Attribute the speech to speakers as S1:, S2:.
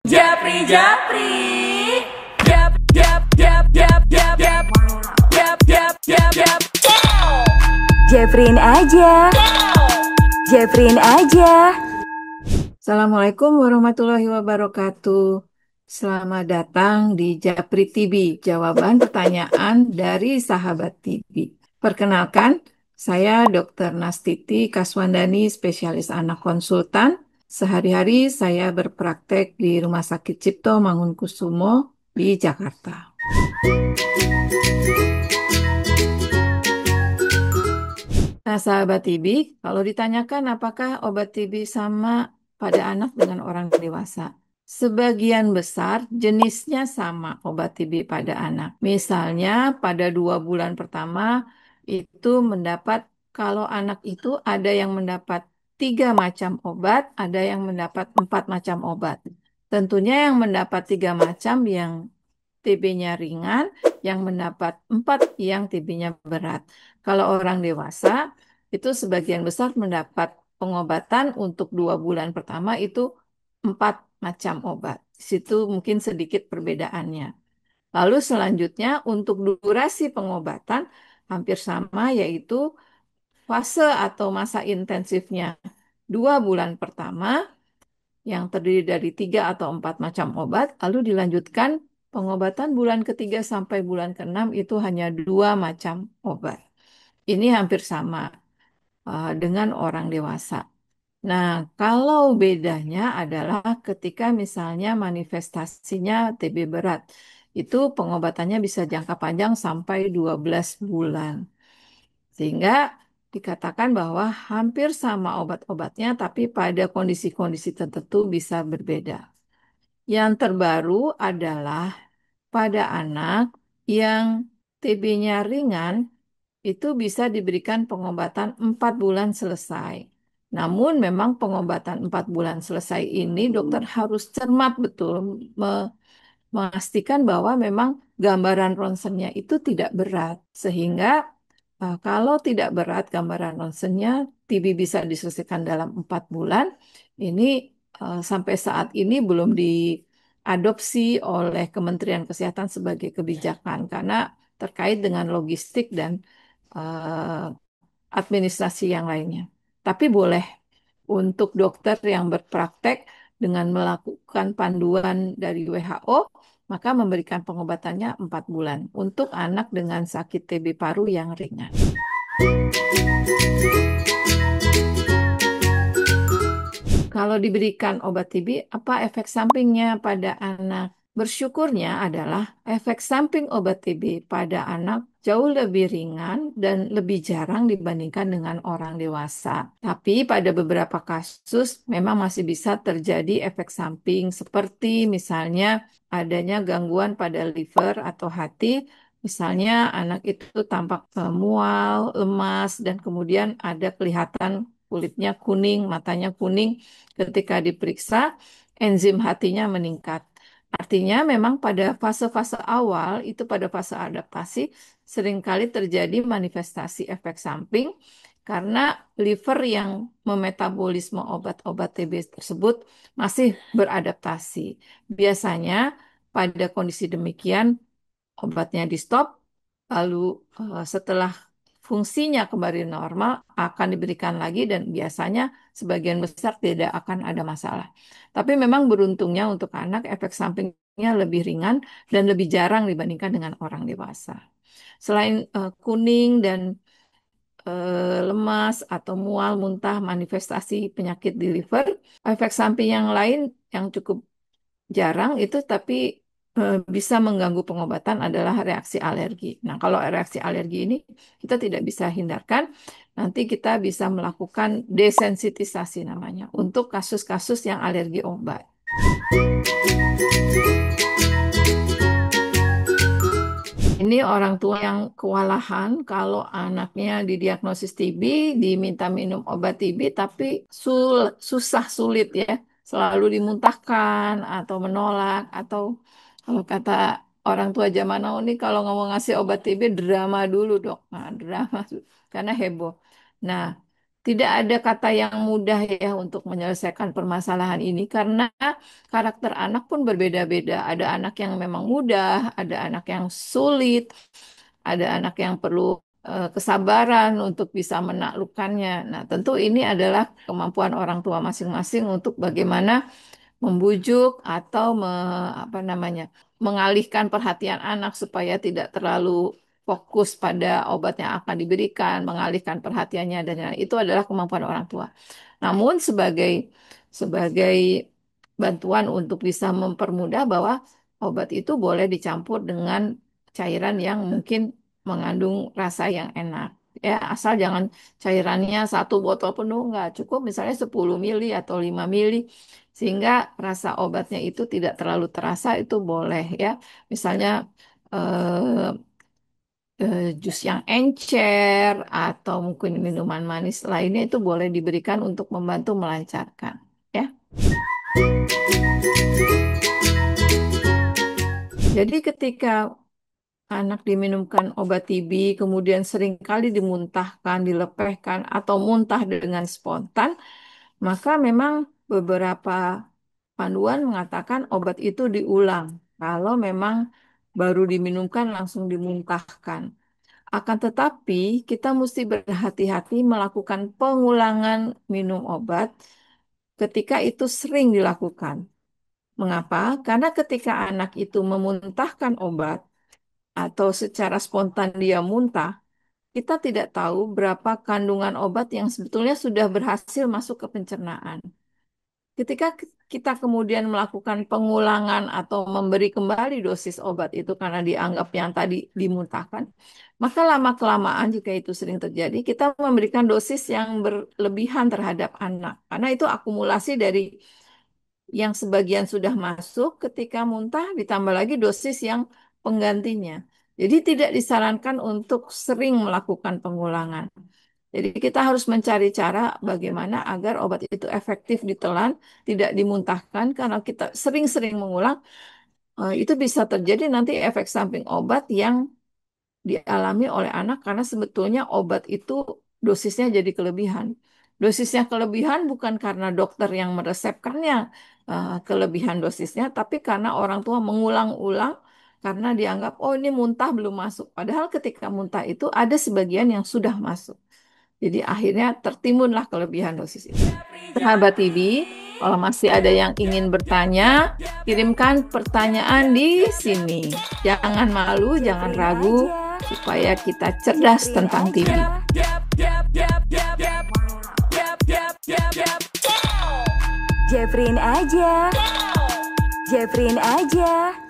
S1: Japri, Japri, Jap, Jap, Jap, Jap, Jap, Jap, Jap, Jap, Jap, Jap.
S2: Jeprin aja, Jeprin aja.
S3: Assalamualaikum warahmatullahi wabarakatuh. Selamat datang di Japri TV, jawaban pertanyaan dari sahabat TV. Perkenalkan, saya Dr. Nastiti Kaswandani, spesialis anak konsultan. Sehari-hari saya berpraktek di Rumah Sakit Cipto Mangunkusumo di Jakarta. Nah, sahabat TB, kalau ditanyakan apakah obat TB sama pada anak dengan orang dewasa? Sebagian besar jenisnya sama obat TB pada anak. Misalnya pada 2 bulan pertama itu mendapat, kalau anak itu ada yang mendapat 3 macam obat, ada yang mendapat 4 macam obat. Tentunya yang mendapat 3 macam yang TB-nya ringan, yang mendapat 4 yang TB-nya berat. Kalau orang dewasa, itu sebagian besar mendapat pengobatan untuk 2 bulan pertama itu 4 macam obat. Di situ mungkin sedikit perbedaannya. Lalu selanjutnya untuk durasi pengobatan hampir sama, yaitu fase atau masa intensifnya 2 bulan pertama yang terdiri dari 3 atau 4 macam obat, lalu dilanjutkan pengobatan bulan ketiga sampai bulan keenam itu hanya 2 macam obat. Ini hampir sama dengan orang dewasa. Nah, kalau bedanya adalah ketika misalnya manifestasinya TB berat, itu pengobatannya bisa jangka panjang sampai 12 bulan. Sehingga dikatakan bahwa hampir sama obat-obatnya, tapi pada kondisi-kondisi tertentu bisa berbeda. Yang terbaru adalah pada anak yang TB-nya ringan, itu bisa diberikan pengobatan 4 bulan selesai. Namun memang pengobatan 4 bulan selesai ini dokter harus cermat betul memastikan bahwa memang gambaran ronsennya itu tidak berat. Sehingga kalau tidak berat gambaran ronsennya, TB bisa diselesaikan dalam 4 bulan. Ini sampai saat ini belum diadopsi oleh Kementerian Kesehatan sebagai kebijakan karena terkait dengan logistik dan eh, administrasi yang lainnya. Tapi boleh untuk dokter yang berpraktek dengan melakukan panduan dari WHO, maka memberikan pengobatannya 4 bulan untuk anak dengan sakit TB paru yang ringan. Kalau diberikan obat TB, apa efek sampingnya pada anak? Bersyukurnya adalah efek samping obat TB pada anak jauh lebih ringan dan lebih jarang dibandingkan dengan orang dewasa. Tapi pada beberapa kasus memang masih bisa terjadi efek samping seperti misalnya adanya gangguan pada liver atau hati. Misalnya anak itu tampak mual, lemas, dan kemudian ada kelihatan kulitnya kuning, matanya kuning. Ketika diperiksa, enzim hatinya meningkat. Artinya memang pada fase-fase awal, itu pada fase adaptasi, seringkali terjadi manifestasi efek samping karena liver yang memetabolisme obat-obat TB tersebut masih beradaptasi. Biasanya pada kondisi demikian, obatnya di stop, lalu setelah fungsinya kembali normal akan diberikan lagi dan biasanya sebagian besar tidak akan ada masalah. Tapi memang beruntungnya untuk anak efek sampingnya lebih ringan dan lebih jarang dibandingkan dengan orang dewasa. Selain kuning dan lemas atau mual, muntah, manifestasi penyakit di liver, efek samping yang lain yang cukup jarang itu tapi bisa mengganggu pengobatan adalah reaksi alergi. Nah, kalau reaksi alergi ini kita tidak bisa hindarkan, nanti kita bisa melakukan desensitisasi namanya untuk kasus-kasus yang alergi obat. Ini orang tua yang kewalahan kalau anaknya didiagnosis TB, diminta minum obat TB, tapi susah sulit ya, selalu dimuntahkan atau menolak atau kalau kata orang tua zaman now ini kalau ngomong ngasih obat TB drama dulu dok, nah, drama karena heboh. Nah, Tidak ada kata yang mudah ya untuk menyelesaikan permasalahan ini karena karakter anak pun berbeda-beda. Ada anak yang memang mudah, ada anak yang sulit, ada anak yang perlu kesabaran untuk bisa menaklukkannya. Nah, tentu ini adalah kemampuan orang tua masing-masing untuk bagaimana membujuk atau apa namanya, mengalihkan perhatian anak supaya tidak terlalu fokus pada obat yang akan diberikan, mengalihkan perhatiannya dan lain-lain. Itu adalah kemampuan orang tua. Namun sebagai bantuan untuk bisa mempermudah bahwa obat itu boleh dicampur dengan cairan yang mungkin mengandung rasa yang enak. Ya, asal jangan cairannya satu botol penuh, nggak cukup misalnya 10 mili atau 5 mili sehingga rasa obatnya itu tidak terlalu terasa itu boleh ya. Misalnya eh, jus yang encer atau mungkin minuman manis lainnya itu boleh diberikan untuk membantu melancarkan ya. Jadi ketika anak diminumkan obat TB kemudian seringkali dimuntahkan, dilepehkan atau muntah dengan spontan, maka memang beberapa panduan mengatakan obat itu diulang. Kalau memang baru diminumkan langsung dimuntahkan. Akan tetapi kita mesti berhati-hati melakukan pengulangan minum obat ketika itu sering dilakukan. Mengapa? Karena ketika anak itu memuntahkan obat atau secara spontan dia muntah, kita tidak tahu berapa kandungan obat yang sebetulnya sudah berhasil masuk ke pencernaan. Ketika kita kemudian melakukan pengulangan atau memberi kembali dosis obat itu karena dianggap yang tadi dimuntahkan, maka lama-kelamaan jika itu sering terjadi, kita memberikan dosis yang berlebihan terhadap anak. Karena itu akumulasi dari yang sebagian sudah masuk ketika muntah ditambah lagi dosis yang penggantinya. Jadi tidak disarankan untuk sering melakukan pengulangan. Jadi kita harus mencari cara bagaimana agar obat itu efektif ditelan, tidak dimuntahkan karena kita sering-sering mengulang, itu bisa terjadi nanti efek samping obat yang dialami oleh anak karena sebetulnya obat itu dosisnya jadi kelebihan. Dosisnya kelebihan bukan karena dokter yang meresepkannya kelebihan dosisnya, tapi karena orang tua mengulang-ulang karena dianggap oh ini muntah belum masuk. Padahal ketika muntah itu ada sebagian yang sudah masuk. Jadi akhirnya tertimbunlah kelebihan dosis itu. Sahabat TB, kalau masih ada yang ingin bertanya, kirimkan pertanyaan di sini. Jangan malu, jangan ragu, supaya kita cerdas tentang TB.
S2: Jeffrey aja. Jeffrey aja.